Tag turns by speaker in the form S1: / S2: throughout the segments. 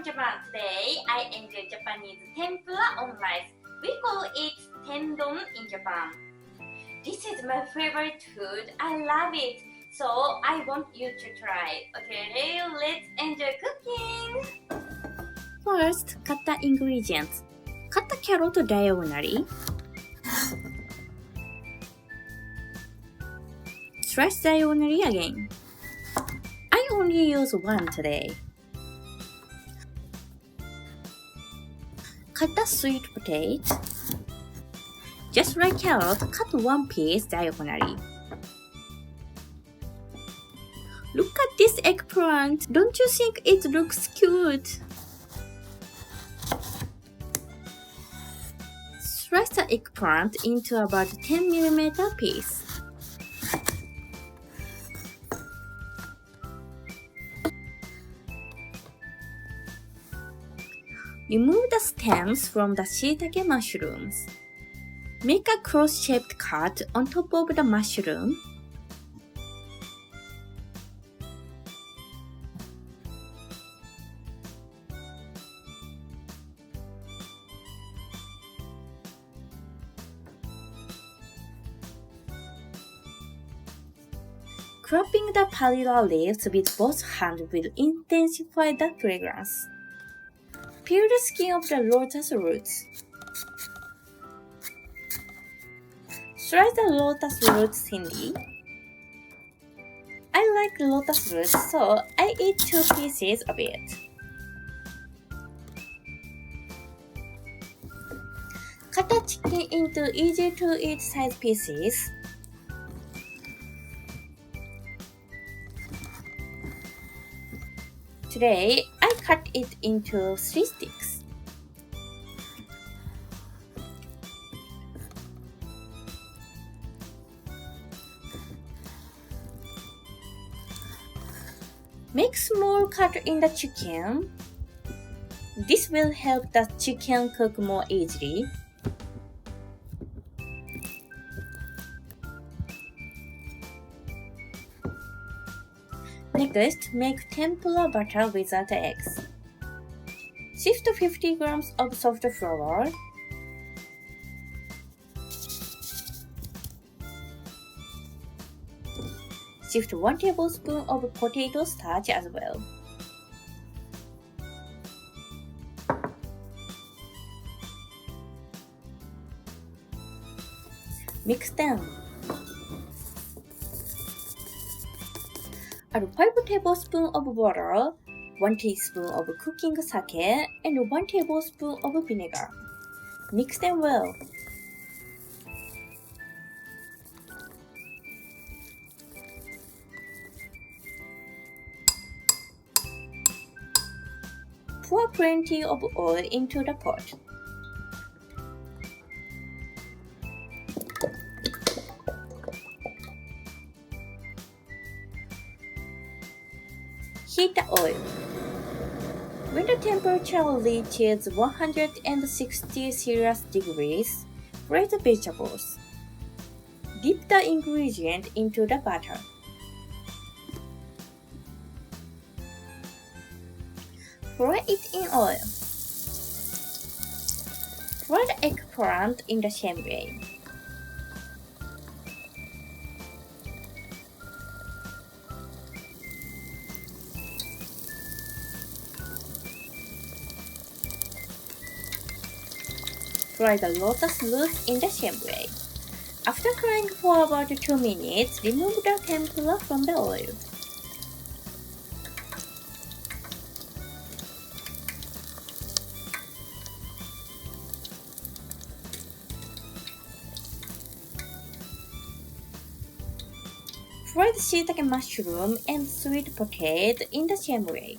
S1: from Japan. Today, I enjoy Japanese tempura on rice. We call it tendon in Japan. This is my favorite food. I love it. So, I want you to try. Okay, let's enjoy cooking.
S2: First, cut the ingredients. Cut the carrot diagonally. Slice diagonally again. I only use one today. Cut the sweet potato. Just like carrot, cut one piece diagonally. Look at this eggplant. Don't you think it looks cute? Slice the eggplant into about 10mm piece. Remove the stems from the shiitake mushrooms. Make a cross-shaped cut on top of the mushroom. Cropping the Perilla leaves with both hands will intensify the fragrance. Peel the skin of the lotus roots. Slice the lotus roots thinly. I like lotus roots, so I eat 2 pieces of it. Cut the chicken into easy to eat size pieces. Today, I cut it into 3 sticks. Make small cut in the chicken. This will help the chicken cook more easily. Next, make tempura batter without eggs. Sift 50 grams of soft flour. Sift 1 tablespoon of potato starch as well. Mix them. Add 5 tablespoons of water, 1 teaspoon of cooking sake, and 1 tablespoon of vinegar. Mix them well. Pour plenty of oil into the pot. Heat the oil. When the temperature reaches 160 Celsius degrees, fry the vegetables. Dip the ingredient into the butter. Fry it in oil. Fry the eggplant in the same way. Fry the lotus roots in the same way. After frying for about 2 minutes, remove the tempura from the oil. Fry the shiitake mushroom and sweet potato in the same way.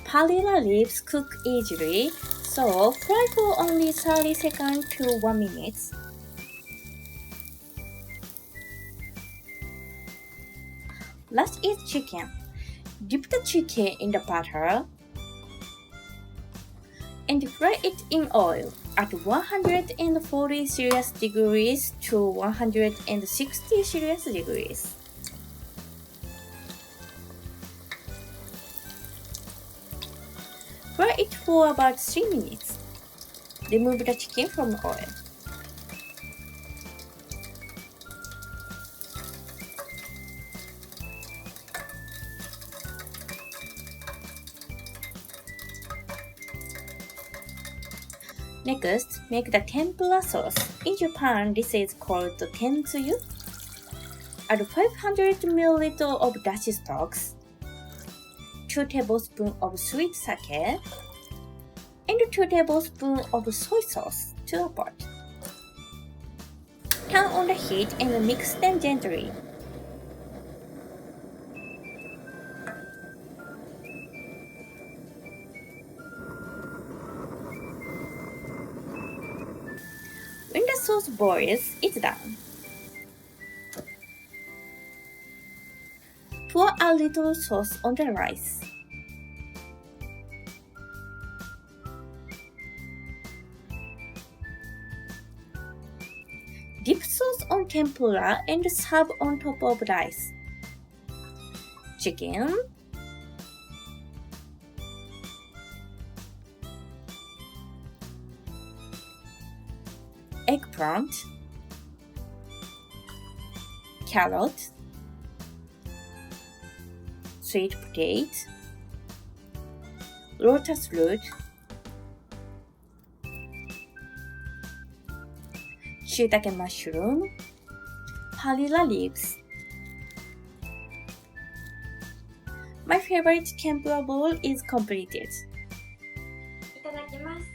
S2: Perilla leaves cook easily, so fry for only 30 seconds to 1 minute. Last is chicken. Dip the chicken in the butter and fry it in oil at 140 Celsius degrees to 160 Celsius degrees. Fry it for about 3 minutes. Remove the chicken from oil. Next, make the tempura sauce. In Japan, this is called tentsuyu. Add 500 ml of dashi stocks, 2 tablespoons of sweet sake, and 2 tablespoons of soy sauce to a pot. Turn on the heat and mix them gently. When the sauce boils, it's done. Pour a little sauce on the rice. Dip sauce on tempura and serve on top of rice. Chicken, eggplant, carrot, sweet potato, lotus root, Shiitake mushroom, Perilla leaves. My favorite tempura bowl is completed.
S1: いただきます。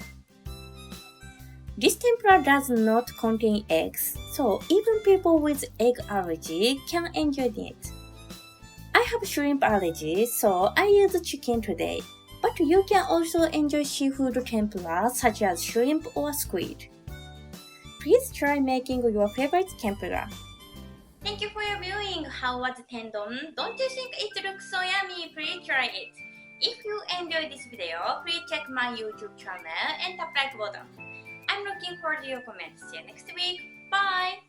S2: This tempura does not contain eggs, so even people with egg allergy can enjoy it. I have shrimp allergy, so I use chicken today. But you can also enjoy seafood tempura such as shrimp or squid. Please try making your favorite tempura.
S1: Thank you for your viewing. How was tendon? Don't you think it looks so yummy? Please try it. If you enjoyed this video, please check my YouTube channel and tap like button. I'm looking forward to your comments. See you next week. Bye!